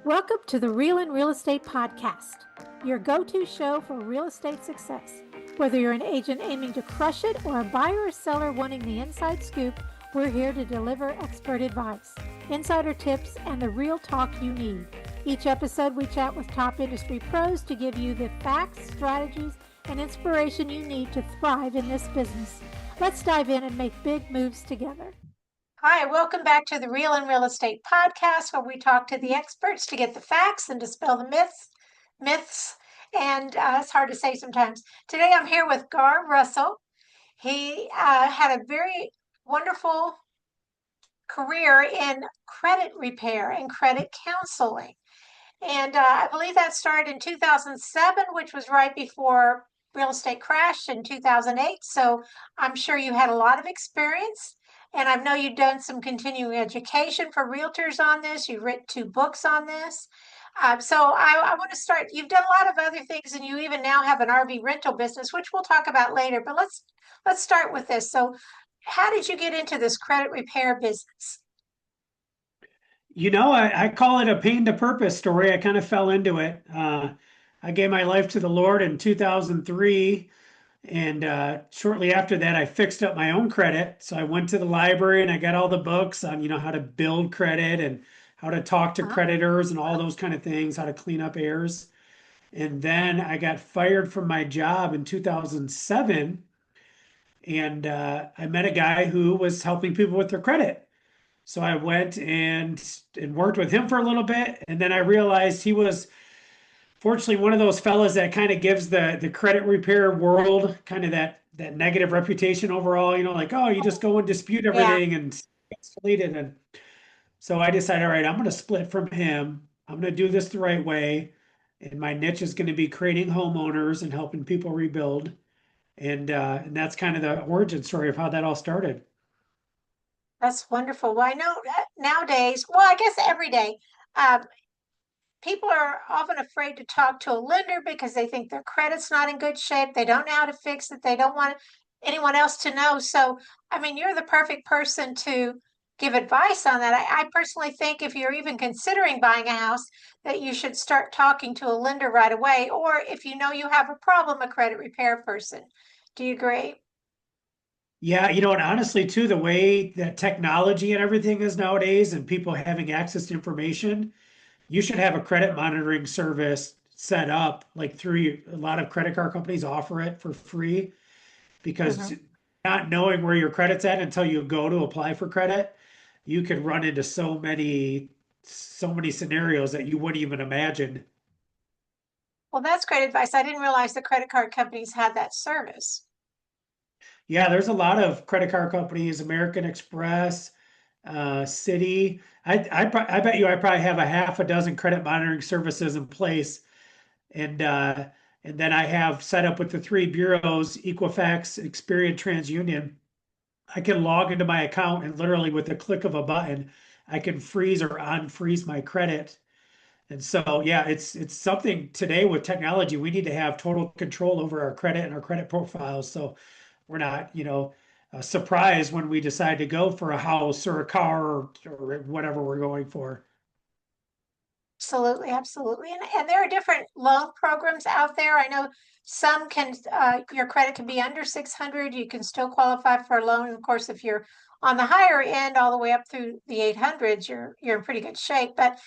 Welcome to the Real and Real Estate Podcast, your go-to show for real estate success. Whether you're an agent aiming to crush it or a buyer or seller wanting the inside scoop, we're here to deliver expert advice, insider tips, and the real talk you need. Each episode, we chat with top industry pros to give you the facts, strategies, and inspiration you need to thrive in this business. Let's dive in and make big moves together. Hi, welcome back to the Real and Real Estate Podcast, where we talk to the experts to get the facts and dispel the myths, and it's hard to say sometimes. Today I'm here with Gar Russell. He had a very wonderful career in credit repair and credit counseling. And I believe that started in 2007, which was right before real estate crashed in 2008. So I'm sure you had a lot of experience. And I know you've done some continuing education for realtors on this. You've written 2 books on this. So I want to start. You've done a lot of other things, and you even now have an RV rental business, which we'll talk about later. But let's start with this. So how did you get into this credit repair business? I call it a pain to purpose story. I kind of fell into it. I gave my life to the Lord in 2003. And shortly after that, I fixed up my own credit. So I went to the library and I got all the books on, how to build credit and how to talk to Uh-huh. creditors and all those kind of things, how to clean up errors. And then I got fired from my job in 2007. And I met a guy who was helping people with their credit. So I went and worked with him for a little bit, and then I realized he was fortunately one of those fellas that kind of gives the credit repair world kind of that negative reputation overall. Like, oh, you just go and dispute Yeah. everything and escalate it. And so I decided, all right, I'm going to split from him. I'm going to do this the right way, and my niche is going to be creating homeowners and helping people rebuild. And that's kind of the origin story of how that all started. That's wonderful. Well, I know that nowadays, well, I guess every day, um, people are often afraid to talk to a lender because they think their credit's not in good shape. They don't know how to fix it. They don't want anyone else to know. So, I mean, you're the perfect person to give advice on that. I personally think if you're even considering buying a house, that you should start talking to a lender right away, or if you know you have a problem, a credit repair person. Do you agree? Yeah, and honestly, too, the way that technology and everything is nowadays and people having access to information, you should have a credit monitoring service set up like through a lot of credit card companies offer it for free because Mhm. not knowing where your credit's at until you go to apply for credit, you could run into so many scenarios that you wouldn't even imagine. Well, that's great advice. I didn't realize the credit card companies had that service. Yeah, there's a lot of credit card companies, American Express, Citi. I bet you I probably have a half a dozen credit monitoring services in place, and uh, and then I have set up with the 3 bureaus, Equifax, Experian, TransUnion. I can log into my account and literally with the click of a button, I can freeze or unfreeze my credit. And so, yeah, it's something today with technology. We need to have total control over our credit and our credit profiles. So we're not, surprised when we decide to go for a house or a car or whatever we're going for. Absolutely, absolutely. And there are different loan programs out there. I know some can, your credit can be under 600. You can still qualify for a loan. Of course, if you're on the higher end, all the way up through the 800s, you're in pretty good shape. But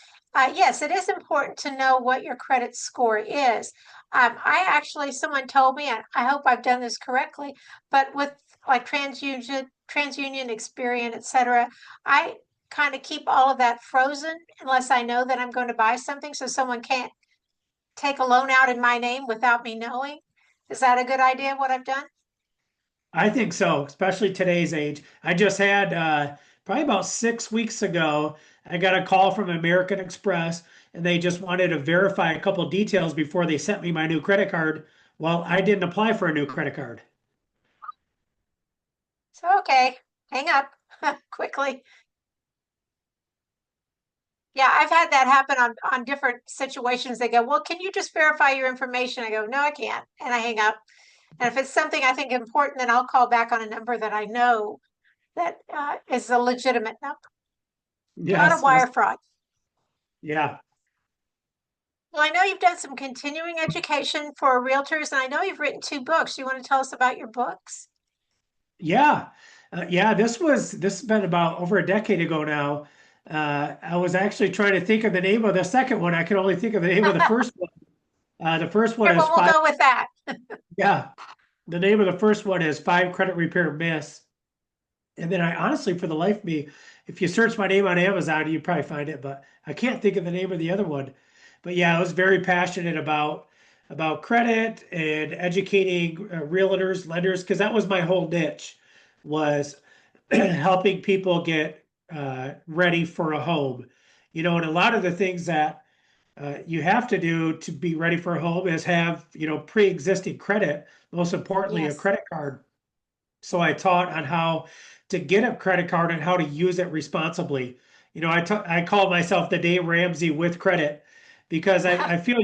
yes, it is important to know what your credit score is. I actually, someone told me, and I hope I've done this correctly, but with like TransUnion, Experian, et cetera, I kind of keep all of that frozen unless I know that I'm going to buy something so someone can't take a loan out in my name without me knowing. Is that a good idea, what I've done? I think so, especially today's age. I just had probably about 6 weeks ago, I got a call from American Express and they just wanted to verify a couple details before they sent me my new credit card. Well, I didn't apply for a new credit card. So, okay, hang up quickly. Yeah, I've had that happen on different situations. They go, well, can you just verify your information? I go, no, I can't. And I hang up. And if it's something I think important, then I'll call back on a number that I know that is a legitimate number. A lot of Yes, yes. wire fraud. Yeah. Well, I know you've done some continuing education for realtors, and I know you've written two books. You want to tell us about your books? Yeah. Yeah, this has been about over a decade ago now. I was actually trying to think of the name of the second one. I could only think of the name of the first one. The first one Okay, is well, we'll five. go with that. Yeah, the name of the first one is Five Credit Repair Myths. And then I honestly, for the life of me, if you search my name on Amazon, you'd probably find it, but I can't think of the name of the other one. But yeah, I was very passionate about credit and educating realtors, lenders, because that was my whole niche, was helping people get ready for a home. And a lot of the things that you have to do to be ready for a home is have, pre-existing credit, most importantly, a Yes. credit card. So I taught on how to get a credit card and how to use it responsibly. I call myself the Dave Ramsey with credit because I feel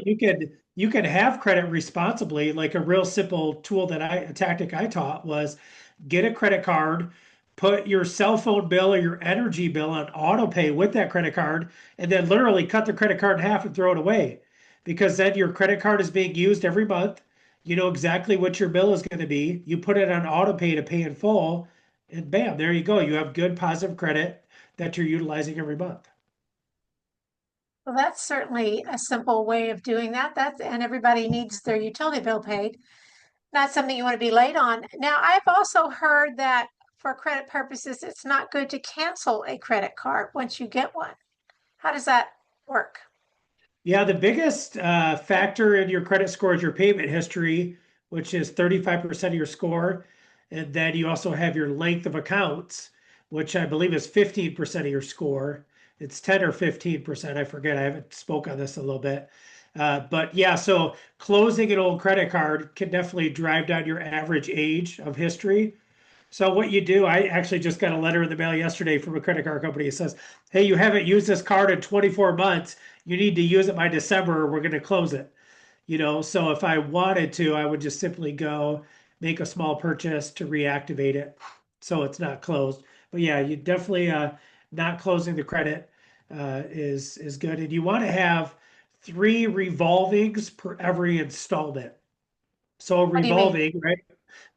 you can have credit responsibly. Like a real simple tool a tactic I taught was get a credit card, put your cell phone bill or your energy bill on auto pay with that credit card, and then literally cut the credit card in half and throw it away. Because then your credit card is being used every month. You know exactly what your bill is going to be. You put it on auto pay to pay in full, and bam, there you go. You have good positive credit that you're utilizing every month. Well, that's certainly a simple way of doing that. And everybody needs their utility bill paid. Not something you want to be late on. Now, I've also heard that for credit purposes, it's not good to cancel a credit card once you get one. How does that work? Yeah, the biggest factor in your credit score is your payment history, which is 35% of your score. And then you also have your length of accounts, which I believe is 15% of your score. It's 10 or 15%. I forget. I haven't spoke on this a little bit. But yeah, so closing an old credit card can definitely drive down your average age of history. So what you do, I actually just got a letter in the mail yesterday from a credit card company. It says, "Hey, you haven't used this card in 24 months. You need to use it by December, or we're going to close it." So if I wanted to, I would just simply go make a small purchase to reactivate it, so it's not closed. But yeah, you definitely not closing the credit is good, and you want to have three revolvings per every installment. So What do you mean? revolving, right?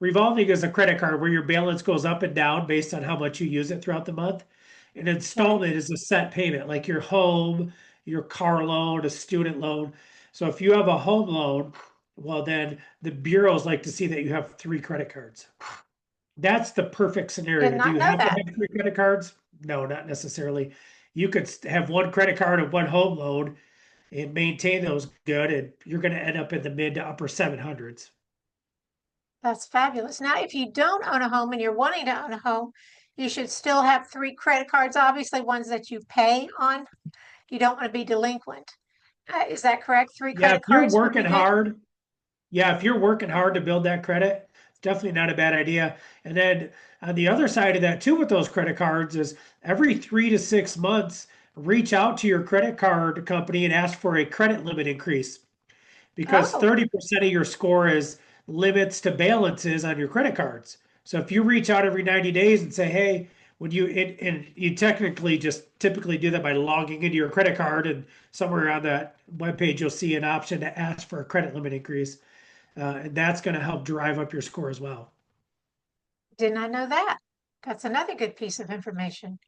Revolving is a credit card where your balance goes up and down based on how much you use it throughout the month. An Okay. installment is a set payment, like your home, your car loan, a student loan. So if you have a home loan, well, then the bureaus like to see that you have three credit cards. That's the perfect Did scenario. Do not you know have to that. have three credit cards? No, not necessarily. You could have one credit card and one home loan and maintain those good, and you're going to end up in the mid to upper 700s. That's fabulous. Now, if you don't own a home and you're wanting to own a home, you should still have three credit cards, obviously ones that you pay on. You don't want to be delinquent. Is that correct? Three Yeah, if credit you're cards would be working good? hard, Yeah, if you're working hard to build that credit, it's definitely not a bad idea. And then on the other side of that too with those credit cards is every 3 to 6 months, reach out to your credit card company and ask for a credit limit increase because Oh, 30% of your score is limits to balances on your credit cards. So if you reach out every 90 days and say, hey, would you, and you technically just typically do that by logging into your credit card, and somewhere on that webpage, you'll see an option to ask for a credit limit increase, and that's going to help drive up your score as well. did not know that. That's another good piece of information.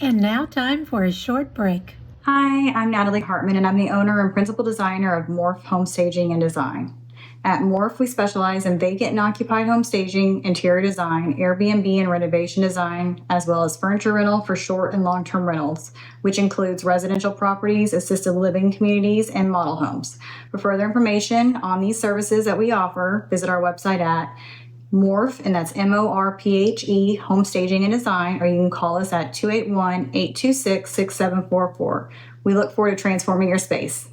And now, time for a short break. Hi, I'm Natalie Hartman, and I'm the owner and principal designer of Morph Home Staging and Design. At Morph, we specialize in vacant and occupied home staging, interior design, Airbnb and renovation design, as well as furniture rental for short and long-term rentals, which includes residential properties, assisted living communities, and model homes. For further information on these services that we offer, visit our website at Morph, and that's MORPHE, Home Staging and Design, or you can call us at 281-826-6744. We look forward to transforming your space.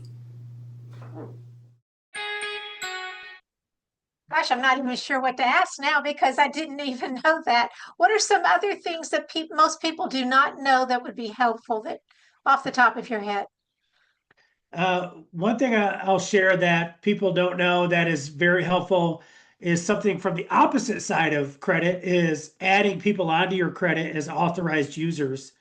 Gosh, I'm not even sure what to ask now because I didn't even know that. What are some other things that most people do not know that would be helpful that off the top of your head? One thing I'll share that people don't know that is very helpful is something from the opposite side of credit is adding people onto your credit as authorized users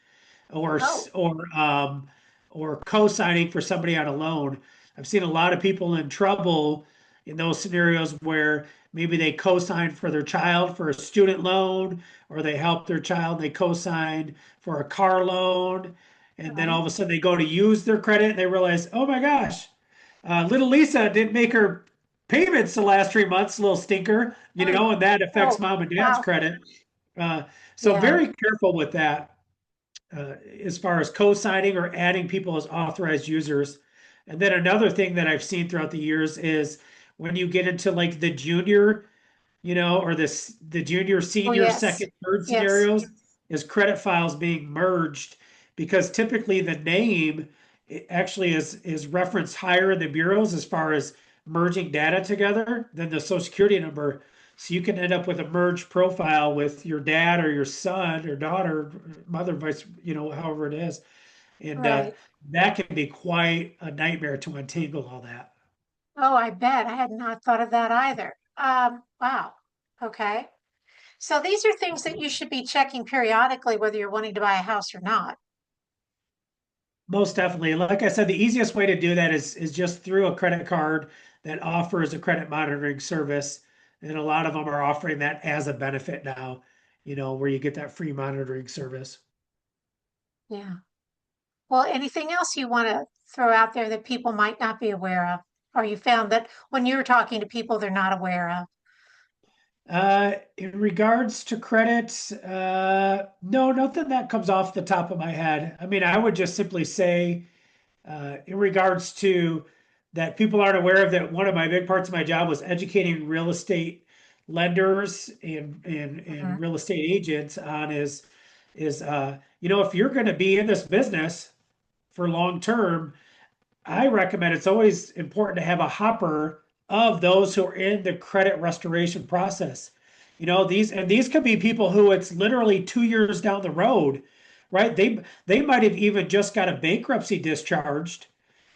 or Oh, or um, or co-signing for somebody on a loan. I've seen a lot of people in trouble in those scenarios where maybe they co-signed for their child for a student loan, or they helped their child, they co-signed for a car loan, and then all Right. of a sudden they go to use their credit and they realize, oh my gosh, little Lisa didn't make her payments the last 3 months, little stinker, Oh, and that affects oh, mom and dad's wow. credit. Uh, so Yeah. very careful with that as far as co-signing or adding people as authorized users. And then another thing that I've seen throughout the years is when you get into like the junior, or the junior, Oh, senior, yes. second, third Yes. scenarios, is credit files being merged because typically the name actually is referenced higher in the bureaus as far as merging data together than the social security number. So you can end up with a merged profile with your dad or your son or daughter, mother, vice, however it is. And Right. that can be quite a nightmare to untangle all that. Oh, I bet. I had not thought of that either. Wow. Okay. So these are things that you should be checking periodically, whether you're wanting to buy a house or not. Most definitely. Like I said, the easiest way to do that is just through a credit card that offers a credit monitoring service. And a lot of them are offering that as a benefit now, where you get that free monitoring service. Yeah. Well, anything else you want to throw out there that people might not be aware of, or you found that when you're talking to people, they're not aware of? In regards to credit, no, nothing that comes off the top of my head. I mean, I would just simply say, in regards to that, people aren't aware of that. One of my big parts of my job was educating real estate lenders and Mhm. real estate agents on is if you're going to be in this business for long term, I recommend it's always important to have a hopper of those who are in the credit restoration process. These could be people who it's literally 2 years down the road, right? They might have even just got a bankruptcy discharged.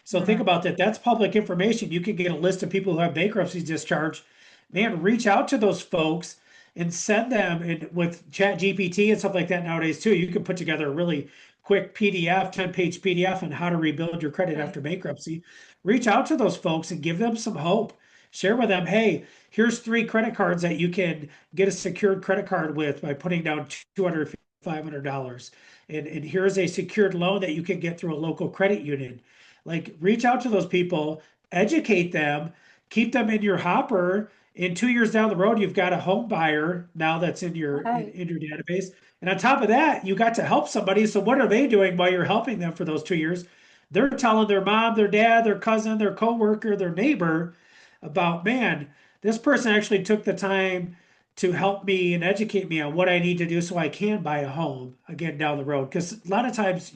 So think Mhm. about that. That's public information. You can get a list of people who have bankruptcy discharged. Man, reach out to those folks and send them, and with Chat GPT and stuff like that nowadays too, you can put together a really quick PDF, 10-page PDF on how to rebuild your credit Right. after bankruptcy. Reach out to those folks and give them some hope. Share with them, hey, here's 3 credit cards that you can get a secured credit card with by putting down $200, $500. And here's a secured loan that you can get through a local credit union. Like, reach out to those people, educate them, keep them in your hopper. In 2 years down the road, you've got a home buyer now that's in your Right. in your database. And on top of that, you got to help somebody. So what are they doing while you're helping them for those 2 years? They're telling their mom, their dad, their cousin, their coworker, their neighbor about, man, this person actually took the time to help me and educate me on what I need to do so I can buy a home again down the road. Because a lot of times,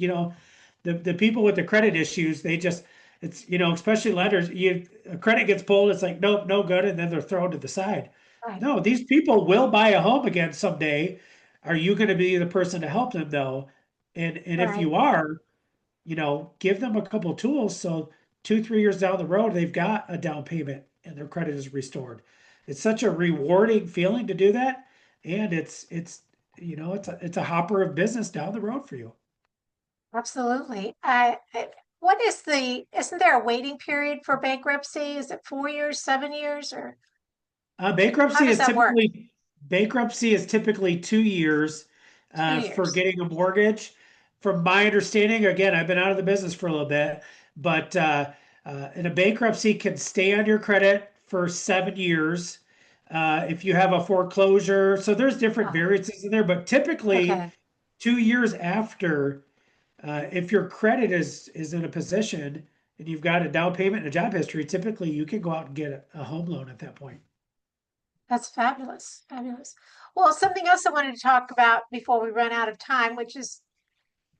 the people with the credit issues, they just it's especially lenders, a credit gets pulled, it's like nope, no good, and then they're thrown to the side. Right. No, these people will buy a home again someday. Are you going to be the person to help them though? And if Right. you are, give them a couple tools so 2, 3 years down the road they've got a down payment and their credit is restored. It's such a rewarding feeling to do that, and it's a hopper of business down the road for you. Absolutely. Isn't there a waiting period for bankruptcy? Is it 4 years, 7 years, or Uh, how bankruptcy does is that work? typically bankruptcy is typically 2 years Two for years. getting a mortgage. From my understanding, again, I've been out of the business for a little bit, but in a bankruptcy can stay on your credit for 7 years. If you have a foreclosure, so there's different Uh-huh. variances in there, but typically Okay. 2 years after, if your credit is in a position and you've got a down payment and a job history, typically you can go out and get a home loan at that point. That's fabulous. Fabulous. Well, something else I wanted to talk about before we run out of time, which is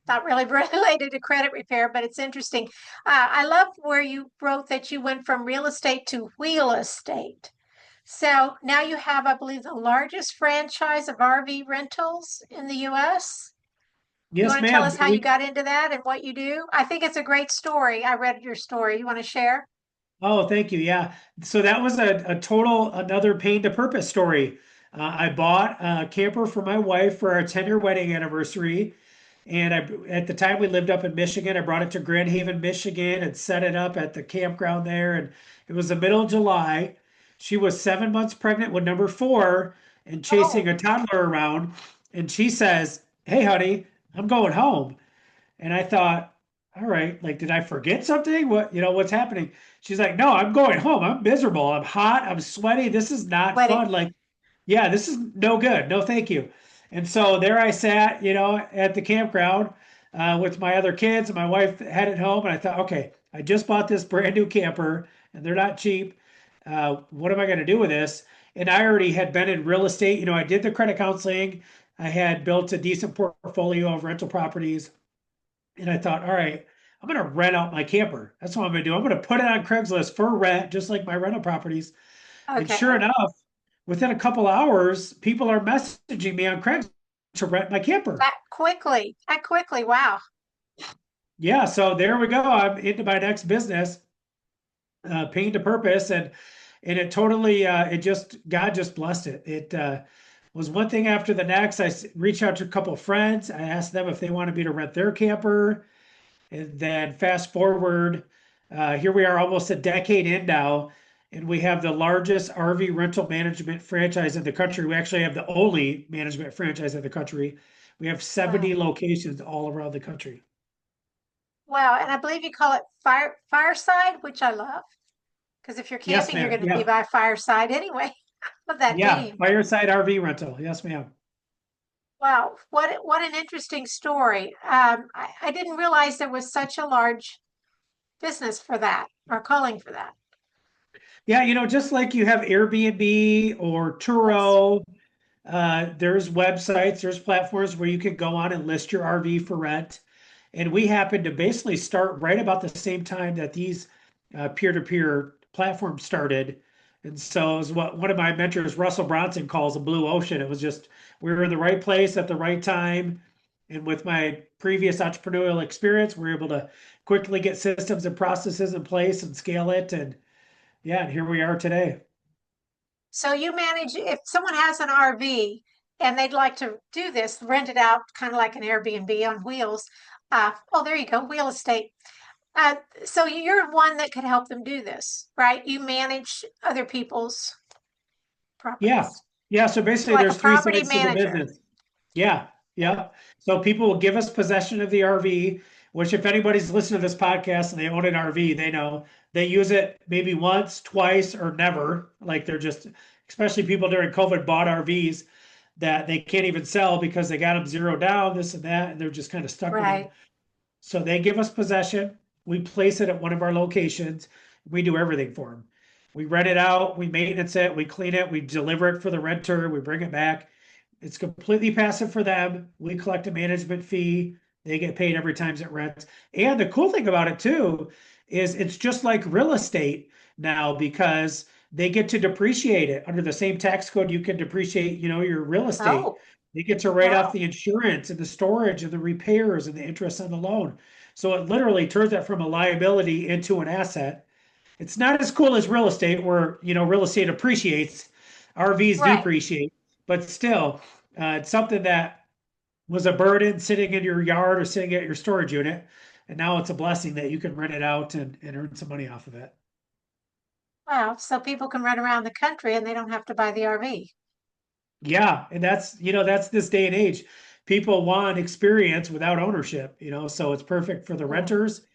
not really related to credit repair, but it's interesting. I love where you wrote that you went from real estate to wheel estate. So now you have, I believe, the largest franchise of RV rentals in the US. You Yes, want to tell ma'am. us how you got into that and what you do? I think it's a great story. I read your story. You want to share? Oh, thank you. Yeah. So that was a total another pain to purpose story. I bought a camper for my wife for our 10-year wedding anniversary. And at the time we lived up in Michigan. I brought it to Grand Haven, Michigan, and set it up at the campground there. And it was the middle of July. She was 7 months pregnant with number four and chasing Oh, a toddler around. And she says, "Hey, honey, I'm going home." And I thought, all right, like, did I forget something? What's happening? She's like, "No, I'm going home. I'm miserable. I'm hot. I'm sweaty. This is not wedding. fun. Like, yeah, this is no good. No, thank you." And so there I sat, at the campground with my other kids, and my wife headed home. And I thought, okay, I just bought this brand new camper, and they're not cheap. What am I going to do with this? And I already had been in real estate. I did the credit counseling. I had built a decent portfolio of rental properties. And I thought, all right, I'm going to rent out my camper. That's what I'm going to do. I'm going to put it on Craigslist for rent, just like my rental properties. And sure Okay. enough, within a couple hours, people are messaging me on Craigslist to rent my camper. That quickly. That quickly. Wow. Yeah, so there we go. I'm into my next business, pain to purpose, and it totally, God just blessed it. It was one thing after the next. Reached out to a couple of friends. I asked them if they wanted me to rent their camper. And then fast forward, here we are almost a decade in now, and we have the largest RV rental management franchise in the country. We actually have the only management franchise in the country. We have Wow. 70 locations all around the country. Wow. And I believe you call it fireside, which I love. Because if you're Yes, camping, you're ma'am. going to be Yeah. by fireside anyway. Love that Yeah. name. Fireside RV rental. Yes, ma'am. Wow. What an interesting story. I didn't realize there was such a large business for that or calling for that. Yeah, just like you have Airbnb or Yes. Turo, there's websites, there's platforms where you can go on and list your RV for rent. And we happened to basically start right about the same time that these peer-to-peer platforms started. And so it was what one of my mentors, Russell Bronson, calls a blue ocean. It was just we were in the right place at the right time. And with my previous entrepreneurial experience, we were able to quickly get systems and processes in place and scale it. And yeah, and here we are today. So you manage, if someone has an RV and they'd like to do this, rent it out, kind of like an Airbnb on wheels. Oh, there you go, real estate. Uh, so you're one that could help them do this, right? You manage other people's Yeah. properties. Yeah. So You're basically, like a there's three property sides to the manager. business. Yeah, Yeah. yeah. So people will give us possession of the RV, which if anybody's listening to this podcast and they own an RV, they know they use it maybe once, twice, or never. Like they're just, especially people during COVID bought RVs that they can't even sell because they got them zero down, this and that, and they're just kind of stuck with them. Right. So they give us possession. We place it at one of our locations. We do everything for them. We rent it out, we maintenance it, we clean it, we deliver it for the renter, we bring it back. It's completely passive for them. We collect a management fee. They get paid every time it rents. And the cool thing about it too is it's just like real estate now because they get to depreciate it under the same tax code you can depreciate, your real estate. Oh, They get to write off wow. the insurance and the storage and the repairs and the interest on the loan. So it literally turns that from a liability into an asset. It's not as cool as real estate where, real estate appreciates, RVs Right. depreciate, but still, it's something that was a burden sitting in your yard or sitting at your storage unit. And now it's a blessing that you can rent it out and earn some money off of it. Wow. So people can run around the country and they don't have to buy the RV. Yeah, and that's this day and age. People want experience without ownership, so it's perfect for the Yeah. renters.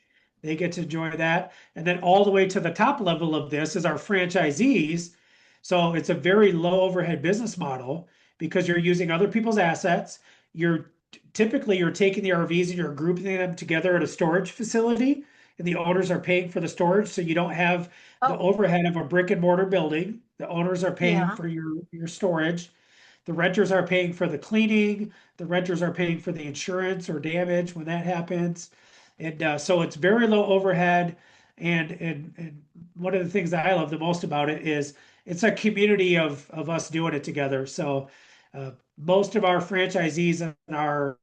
They get to enjoy that. And then all the way to the top level of this is our franchisees. So it's a very low overhead business model because you're using other people's assets. You're taking the RVs and you're grouping them together at a storage facility, and the owners are paying for the storage. So you don't have the Oh, overhead of a brick and mortar building. The owners are paying yeah. for your storage. The renters are paying for the cleaning. The renters are paying for the insurance or damage when that happens. And so it's very low overhead. And one of the things that I love the most about it is it's a community of us doing it together. So most of our franchisees in our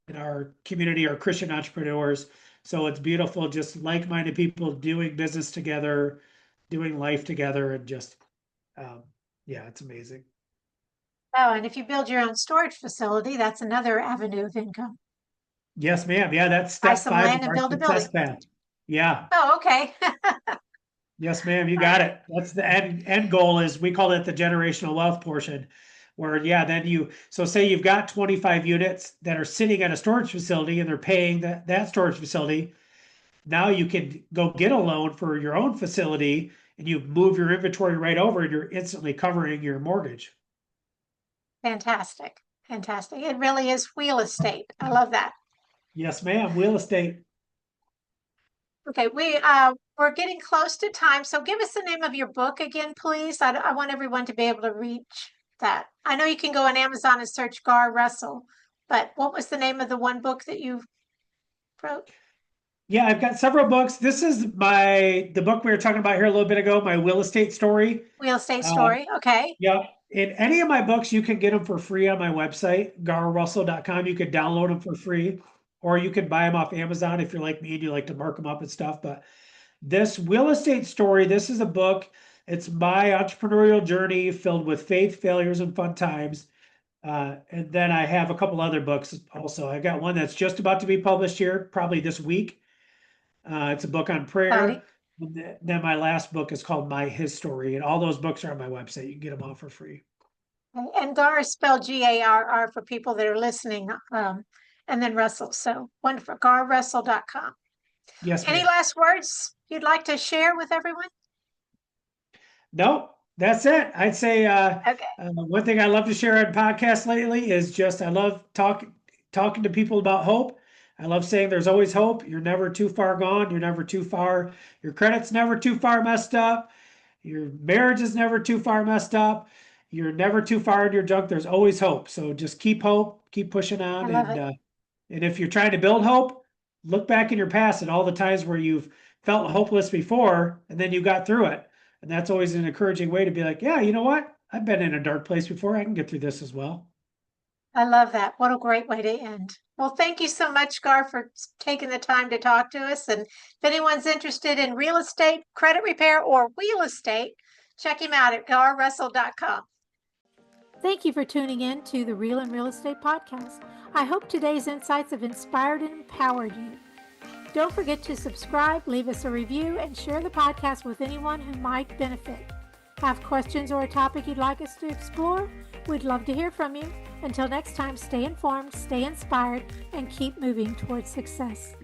community are Christian entrepreneurs. So it's beautiful, just like-minded people doing business together, doing life together, and just um, yeah, it's amazing. Oh, and if you build your own storage facility, that's another avenue of income. Yes, ma'am. Yeah, that's Buy step some 5 land of and our build a success building. plan. Yeah. Oh, okay. Yes, ma'am. You got it. That's the end goal is we call it the generational wealth portion. Where yeah, then so say you've got 25 units that are sitting at a storage facility and they're paying that storage facility. Now you can go get a loan for your own facility and you move your inventory right over and you're instantly covering your mortgage. Fantastic. Fantastic. It really is real estate. I love that. Yes, ma'am. Real estate. Okay, we're getting close to time, so give us the name of your book again, please. I want everyone to be able to reach that. I know you can go on Amazon and search Gar Russell, but what was the name of the one book that you wrote? Yeah, I've got several books. This is the book we were talking about here a little bit ago, my real estate story. Real Estate Uh, Story. Okay. yeah, in any of my books, you can get them for free on my website, garrussell.com. You could download them for free, or you can buy them off Amazon if you're like me and you like to mark them up and stuff. But this real estate story, this is a book. It's my entrepreneurial journey filled with faith, failures, and fun times. And then I have a couple other books also. I got one that's just about to be published here, probably this week. It's a book on Exciting. prayer. And then my last book is called His Story, and all those books are on my website. You can get them all for free. And Gar is spelled Garr for people that are listening, and then Russell. So wonderful. GarRussell.com. Yes, Any ma'am. last words you'd like to share with everyone? No, that's it. I'd say Okay. one thing I love to share on podcasts lately is just I love talking to people about hope. I love saying there's always hope. You're never too far gone. You're never too far. Your credit's never too far messed up. Your marriage is never too far messed up. You're never too far in your junk. There's always hope. So just keep hope, keep pushing I on, love it. and if you're trying to build hope, look back in your past at all the times where you've felt hopeless before, and then you got through it. And that's always an encouraging way to be like, yeah, you know what? I've been in a dark place before. I can get through this as well. I love that. What a great way to end. Well, thank you so much, Gar, for taking the time to talk to us. And if anyone's interested in real estate, credit repair, or real estate, check him out at garrussell.com. Thank you for tuning in to the Real and Real Estate Podcast. I hope today's insights have inspired and empowered you. Don't forget to subscribe, leave us a review, and share the podcast with anyone who might benefit. Have questions or a topic you'd like us to explore? We'd love to hear from you. Until next time, stay informed, stay inspired, and keep moving towards success.